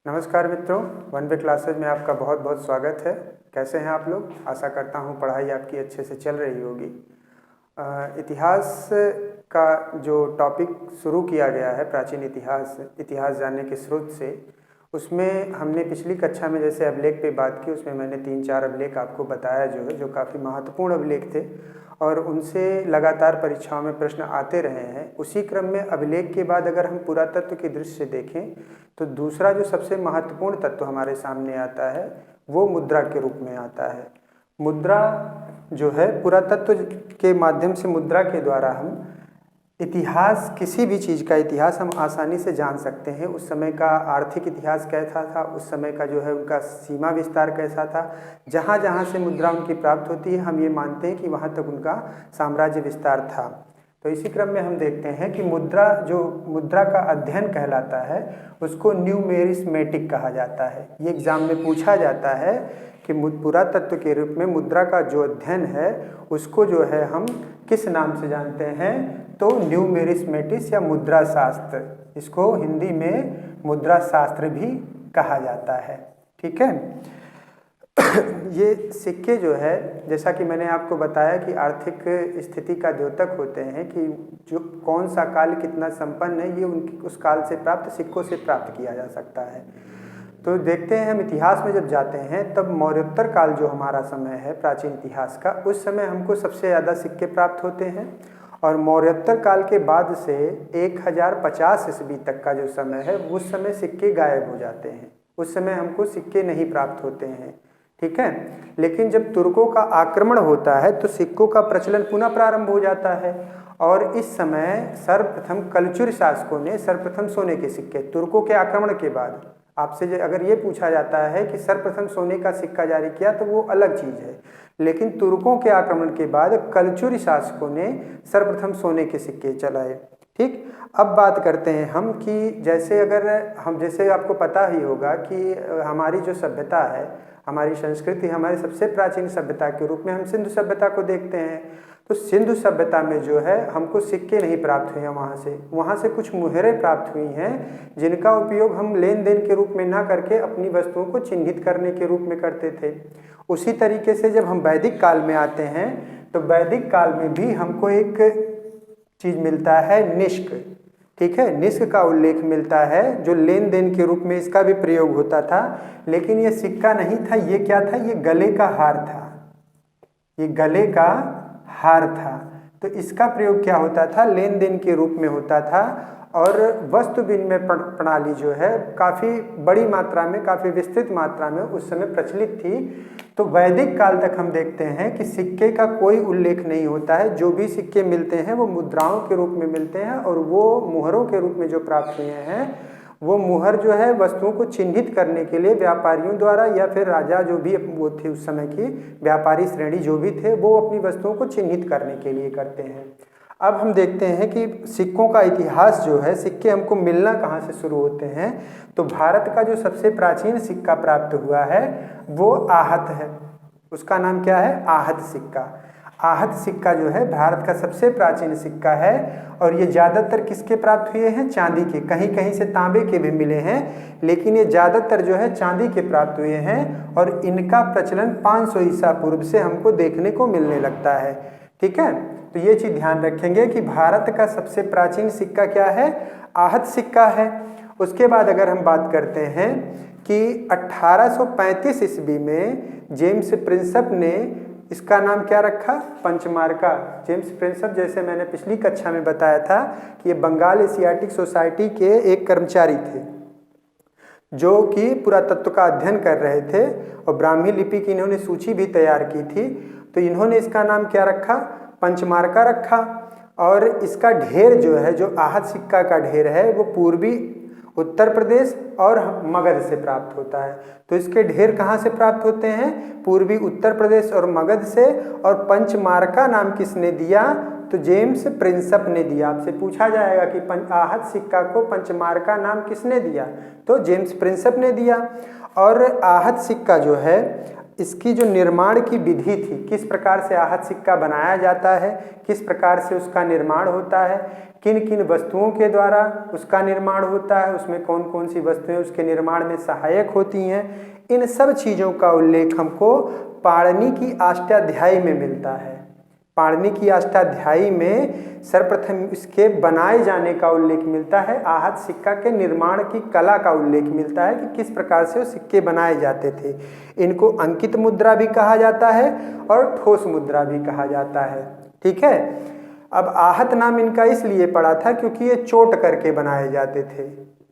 नमस्कार मित्रों, one way classes में आपका बहुत बहुत स्वागत है। कैसे हैं आप लोग? आशा करता हूं पढ़ाई आपकी अच्छे से चल रही होगी। इतिहास का जो टॉपिक शुरू किया गया है, प्राचीन इतिहास जानने के स्रोत से, उसमें हमने पिछली कक्षा में जैसे अभिलेख पे बात की, उसमें मैंने 3-4 अभिलेख आपको बताया जो काफ़ी महत्वपूर्ण अभिलेख थे और उनसे लगातार परीक्षाओं में प्रश्न आते रहे हैं। उसी क्रम में अभिलेख के बाद अगर हम पुरातत्व की दृष्टि से देखें तो दूसरा जो सबसे महत्वपूर्ण तत्व हमारे सामने आता है वो मुद्रा के रूप में आता है। मुद्रा जो है, पुरातत्व के माध्यम से मुद्रा के द्वारा हम इतिहास, किसी भी चीज़ का इतिहास हम आसानी से जान सकते हैं। उस समय का आर्थिक इतिहास कैसा था, उस समय का जो है उनका सीमा विस्तार कैसा था, जहाँ जहाँ से मुद्रा उनकी प्राप्त होती है हम ये मानते हैं कि वहाँ तक उनका साम्राज्य विस्तार था। तो इसी क्रम में हम देखते हैं कि मुद्रा का अध्ययन कहलाता है उसको न्यूमेरिस्मेटिक कहा जाता है। ये एग्जाम में पूछा जाता है कि पुरातत्व के रूप में मुद्रा का जो अध्ययन है उसको जो है हम किस नाम से जानते हैं, तो न्यूमेरिस्मेटिक्स या मुद्रा शास्त्र, इसको हिंदी में मुद्रा शास्त्र भी कहा जाता है। ठीक है। ये सिक्के जो है, जैसा कि मैंने आपको बताया कि आर्थिक स्थिति का द्योतक होते हैं कि जो कौन सा काल कितना संपन्न है, ये उस काल से प्राप्त सिक्कों से प्राप्त किया जा सकता है। तो देखते हैं हम इतिहास में जब जाते हैं तब मौर्योत्तर काल जो हमारा समय है प्राचीन इतिहास का, उस समय हमको सबसे ज़्यादा सिक्के प्राप्त होते हैं। और मौर्योत्तर काल के बाद से 1050 ईस्वी तक का जो समय है उस समय सिक्के गायब हो जाते हैं, उस समय हमको सिक्के नहीं प्राप्त होते हैं। ठीक है। लेकिन जब तुर्कों का आक्रमण होता है तो सिक्कों का प्रचलन पुनः प्रारंभ हो जाता है और इस समय सर्वप्रथम कलचुर शासकों ने सर्वप्रथम सोने के सिक्के, तुर्कों के आक्रमण के बाद आपसे अगर ये पूछा जाता है कि सर्वप्रथम सोने का सिक्का जारी किया तो वो अलग चीज़ है, लेकिन तुर्कों के आक्रमण के बाद कलचुरी शासकों ने सर्वप्रथम सोने के सिक्के चलाए। ठीक। अब बात करते हैं हम कि जैसे आपको पता ही होगा कि हमारी जो सभ्यता है, हमारी संस्कृति, हमारी सबसे प्राचीन सभ्यता के रूप में हम सिंधु सभ्यता को देखते हैं। तो सिंधु सभ्यता में जो है हमको सिक्के नहीं प्राप्त हुए हैं, वहाँ से कुछ मुहरें प्राप्त हुई हैं जिनका उपयोग हम लेन देन के रूप में ना करके अपनी वस्तुओं को चिन्हित करने के रूप में करते थे। उसी तरीके से जब हम वैदिक काल में आते हैं तो वैदिक काल में भी हमको एक चीज़ मिलता है, निष्क। ठीक है। निष्क का उल्लेख मिलता है जो लेन देन के रूप में इसका भी प्रयोग होता था, लेकिन ये सिक्का नहीं था। ये क्या था? ये गले का हार था। ये गले का हार था। तो इसका प्रयोग क्या होता था? लेन देन के रूप में होता था। और वस्तु विनिमय प्रणाली जो है काफ़ी बड़ी मात्रा में, काफ़ी विस्तृत मात्रा में उस समय प्रचलित थी। तो वैदिक काल तक हम देखते हैं कि सिक्के का कोई उल्लेख नहीं होता है। जो भी सिक्के मिलते हैं वो मुद्राओं के रूप में मिलते हैं और वो मुहरों के रूप में जो प्राप्त हुए हैं, वो मुहर जो है वस्तुओं को चिन्हित करने के लिए व्यापारियों द्वारा या फिर राजा जो भी वो थे उस समय की व्यापारी श्रेणी जो भी थे, वो अपनी वस्तुओं को चिन्हित करने के लिए करते हैं। अब हम देखते हैं कि सिक्कों का इतिहास जो है, सिक्के हमको मिलना कहाँ से शुरू होते हैं। तो भारत का जो सबसे प्राचीन सिक्का प्राप्त हुआ है वो आहत है। उसका नाम क्या है? आहत सिक्का। आहत सिक्का जो है भारत का सबसे प्राचीन सिक्का है और ये ज़्यादातर किसके प्राप्त हुए हैं? चांदी के। कहीं कहीं से तांबे के भी मिले हैं, लेकिन ये ज़्यादातर जो है चांदी के प्राप्त हुए हैं और इनका प्रचलन 500 ईसा पूर्व से हमको देखने को मिलने लगता है। ठीक है। तो ये चीज़ ध्यान रखेंगे कि भारत का सबसे प्राचीन सिक्का क्या है? आहत सिक्का है। उसके बाद अगर हम बात करते हैं कि 1835 ईस्वी में जेम्स प्रिंसप ने इसका नाम क्या रखा? पंचमार्का। जेम्स प्रिंसप, जैसे मैंने पिछली कक्षा में बताया था कि ये बंगाल एशियाटिक सोसाइटी के एक कर्मचारी थे जो कि पुरातत्व का अध्ययन कर रहे थे और ब्राह्मी लिपि की इन्होंने सूची भी तैयार की थी। तो इन्होंने इसका नाम क्या रखा? पंचमार्का रखा। और इसका ढेर जो है, जो आहत सिक्का का ढेर है, वो पूर्वी उत्तर प्रदेश और मगध से प्राप्त होता है। तो इसके ढेर कहाँ से प्राप्त होते हैं? पूर्वी उत्तर प्रदेश और मगध से। और पंचमार्का नाम किसने दिया? तो जेम्स प्रिंसप ने दिया। आपसे पूछा जाएगा कि आहत सिक्का को पंचमार्का नाम किसने दिया? तो जेम्स प्रिंसप ने दिया। और आहत सिक्का जो है, इसकी जो निर्माण की विधि थी, किस प्रकार से आहत सिक्का बनाया जाता है, किस प्रकार से उसका निर्माण होता है, किन किन वस्तुओं के द्वारा उसका निर्माण होता है, उसमें कौन कौन सी वस्तुएं उसके निर्माण में सहायक होती हैं, इन सब चीज़ों का उल्लेख हमको पाणिनि की अष्टाध्यायी में मिलता है। पाणिनि की अष्टाध्यायी में सर्वप्रथम इसके बनाए जाने का उल्लेख मिलता है, आहत सिक्का के निर्माण की कला का उल्लेख मिलता है कि किस प्रकार से वो सिक्के बनाए जाते थे। इनको अंकित मुद्रा भी कहा जाता है और ठोस मुद्रा भी कहा जाता है। ठीक है, अब आहत नाम इनका इसलिए पड़ा था क्योंकि ये चोट करके बनाए जाते थे।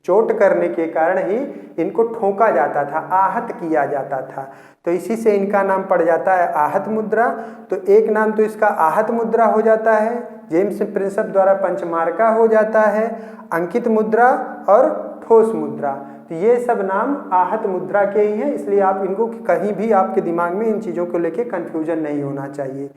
चोट करने के कारण ही इनको ठोका जाता था, आहत किया जाता था, तो इसी से इनका नाम पड़ जाता है आहत मुद्रा। तो एक नाम तो इसका आहत मुद्रा हो जाता है, जेम्स प्रिंसेप द्वारा पंचमार्का हो जाता है, अंकित मुद्रा और ठोस मुद्रा। तो ये सब नाम आहत मुद्रा के ही हैं, इसलिए आप इनको कहीं भी आपके दिमाग में इन चीज़ों को लेके कन्फ्यूजन नहीं होना चाहिए।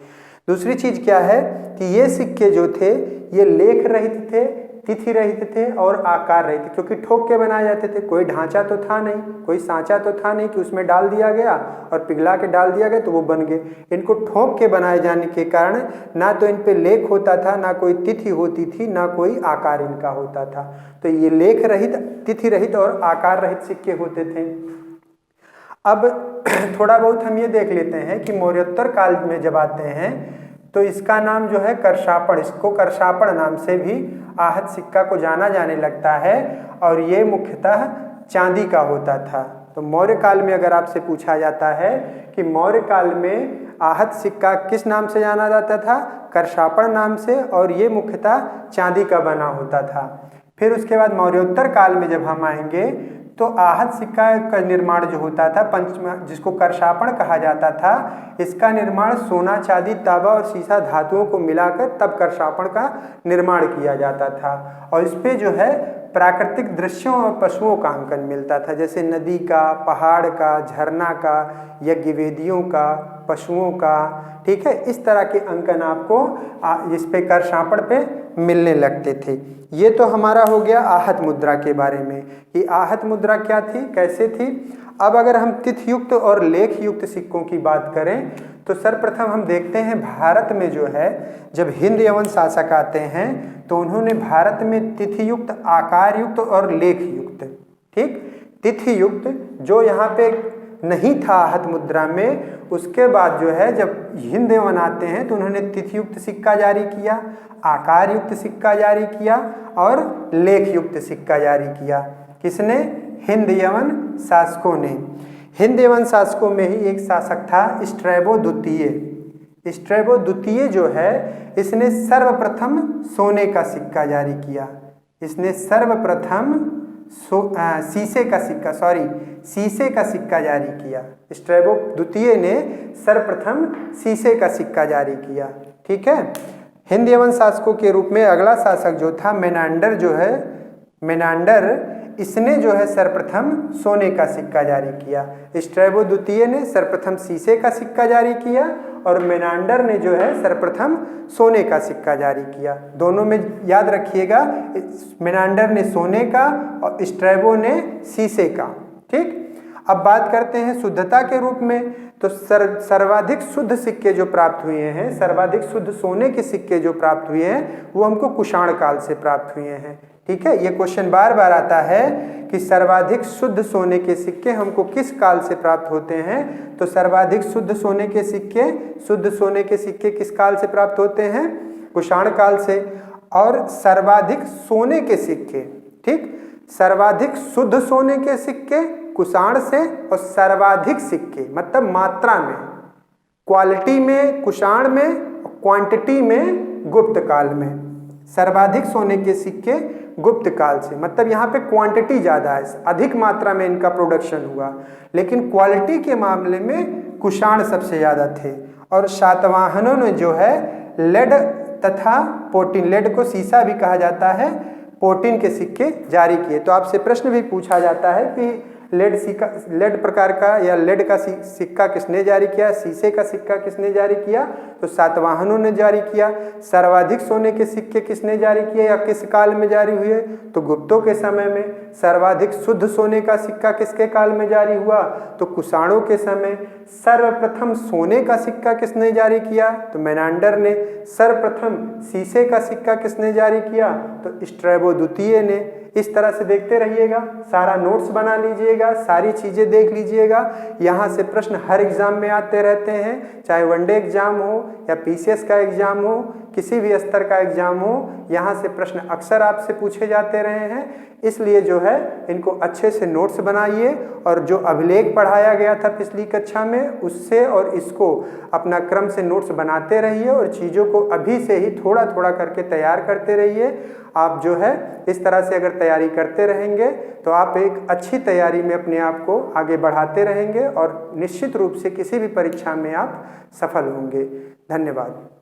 दूसरी चीज़ क्या है कि ये सिक्के जो थे ये लेख रहित थे, तिथि रहित थे और आकार रहित थे, क्योंकि ठोक के बनाए जाते थे। कोई ढांचा तो था नहीं, कोई सांचा तो था नहीं कि उसमें डाल दिया गया और पिघला के डाल दिया गया तो वो बन गए। इनको ठोक के बनाए जाने के कारण ना तो इन पे लेख होता था, ना कोई तिथि होती थी, ना कोई आकार इनका होता था। तो ये लेख रहित, तिथि रहित और आकार रहित सिक्के होते थे। अब थोड़ा बहुत हम ये देख लेते हैं कि मौर्योत्तर काल में जब आते हैं तो इसका नाम जो है करशापड़, इसको करशापड़ नाम से भी आहत सिक्का को जाना जाने लगता है और ये मुख्यतः चांदी का होता था। तो मौर्य काल में अगर आपसे पूछा जाता है कि मौर्य काल में आहत सिक्का किस नाम से जाना जाता था, करशापड़ नाम से, और ये मुख्यतः चांदी का बना होता था। फिर उसके बाद मौर्योत्तर काल में जब हम आएंगे तो आहत सिक्का का निर्माण जो होता था जिसको करशापड़ कहा जाता था, इसका निर्माण सोना, चांदी, तांबा और सीसा धातुओं को मिलाकर तब करशापड़ का निर्माण किया जाता था। और इस पे जो है प्राकृतिक दृश्यों और पशुओं का अंकन मिलता था, जैसे नदी का, पहाड़ का, झरना का, यज्ञ वेदियों का, पशुओं का। ठीक है, इस तरह के अंकन आपको इस पे करशापड़ पे मिलने लगते थे। ये तो हमारा हो गया आहत मुद्रा के बारे में कि आहत मुद्रा क्या थी, कैसे थी। अब अगर हम तिथि युक्त और लेख युक्त सिक्कों की बात करें तो सर्वप्रथम हम देखते हैं भारत में जो है जब हिंद यवन शासक आते हैं तो उन्होंने भारत में तिथि युक्त, आकार युक्त और लेख युक्त, ठीक, तिथि युक्त जो यहाँ पे नहीं था आहत मुद्रा में, उसके बाद जो है जब हिंद यवन आते हैं तो उन्होंने तिथि युक्त सिक्का जारी किया, आकार युक्त सिक्का जारी किया और लेख युक्त सिक्का जारी किया। किसने? हिंद यवन शासकों ने। हिंद यवन शासकों में ही एक शासक था स्ट्रैबो द्वितीय। स्ट्रैबो द्वितीय जो है इसने सर्वप्रथम सोने का सिक्का जारी किया। इसने सर्वप्रथम शीशे का सिक्का जारी किया। स्ट्रैबो द्वितीय ने सर्वप्रथम शीशे का सिक्का जारी किया। ठीक है, हिंद यवन शासकों के रूप में अगला शासक जो था मेनांडर जो है, मेनांडर, इसने जो है सर्वप्रथम सोने का सिक्का जारी किया। स्ट्रैबो द्वितीय ने सर्वप्रथम शीशे का सिक्का जारी किया और मेनांडर ने जो है सर्वप्रथम सोने का सिक्का जारी किया। दोनों में याद रखिएगा, मेनांडर ने सोने का और स्ट्रैबो ने शीशे का। ठीक, अब बात करते हैं शुद्धता के रूप में तो सर्वाधिक शुद्ध सिक्के जो प्राप्त हुए हैं, सर्वाधिक शुद्ध सोने के सिक्के जो प्राप्त हुए हैं वो हमको कुषाण काल से प्राप्त हुए हैं। ठीक है, ये क्वेश्चन बार बार आता है कि सर्वाधिक शुद्ध सोने के सिक्के हमको किस काल से प्राप्त होते हैं, तो सर्वाधिक शुद्ध सोने के सिक्के किस काल से प्राप्त होते हैं? कुषाण काल से। और सर्वाधिक सोने के सिक्के, ठीक, सर्वाधिक शुद्ध सोने के सिक्के कुषाण से और सर्वाधिक सिक्के मतलब मात्रा में, क्वालिटी में कुषाण में, क्वांटिटी में गुप्त काल में। सर्वाधिक सोने के सिक्के गुप्त काल से, मतलब यहाँ पे क्वांटिटी ज़्यादा है, अधिक मात्रा में इनका प्रोडक्शन हुआ, लेकिन क्वालिटी के मामले में कुषाण सबसे ज़्यादा थे। और सातवाहनों ने जो है लेड तथा पोटिन, लेड को सीसा भी कहा जाता है, पोटिन के सिक्के जारी किए। तो आपसे प्रश्न भी पूछा जाता है कि लेड प्रकार का या लेड का सिक्का किसने जारी किया, शीशे का सिक्का किसने जारी किया, तो सातवाहनों ने जारी किया। सर्वाधिक सोने के सिक्के किसने जारी किए या किस काल में जारी हुए, तो गुप्तों के समय में। सर्वाधिक शुद्ध सोने का सिक्का किसके काल में जारी हुआ, तो कुषाणों के समय। सर्वप्रथम सोने का सिक्का किसने जारी किया, तो मेनांडर ने। सर्वप्रथम शीशे का सिक्का किसने जारी किया, तो स्ट्रैबो द्वितीय ने। इस तरह से देखते रहिएगा, सारा नोट्स बना लीजिएगा, सारी चीज़ें देख लीजिएगा। यहाँ से प्रश्न हर एग्जाम में आते रहते हैं, चाहे वनडे एग्जाम हो या पीसीएस का एग्जाम हो, किसी भी स्तर का एग्जाम हो, यहाँ से प्रश्न अक्सर आपसे पूछे जाते रहे हैं। इसलिए जो है इनको अच्छे से नोट्स बनाइए और जो अभिलेख पढ़ाया गया था पिछली कक्षा में उससे और इसको अपना क्रम से नोट्स बनाते रहिए और चीज़ों को अभी से ही थोड़ा थोड़ा करके तैयार करते रहिए। आप जो है इस तरह से अगर तैयारी करते रहेंगे तो आप एक अच्छी तैयारी में अपने आप को आगे बढ़ाते रहेंगे और निश्चित रूप से किसी भी परीक्षा में आप सफल होंगे। धन्यवाद।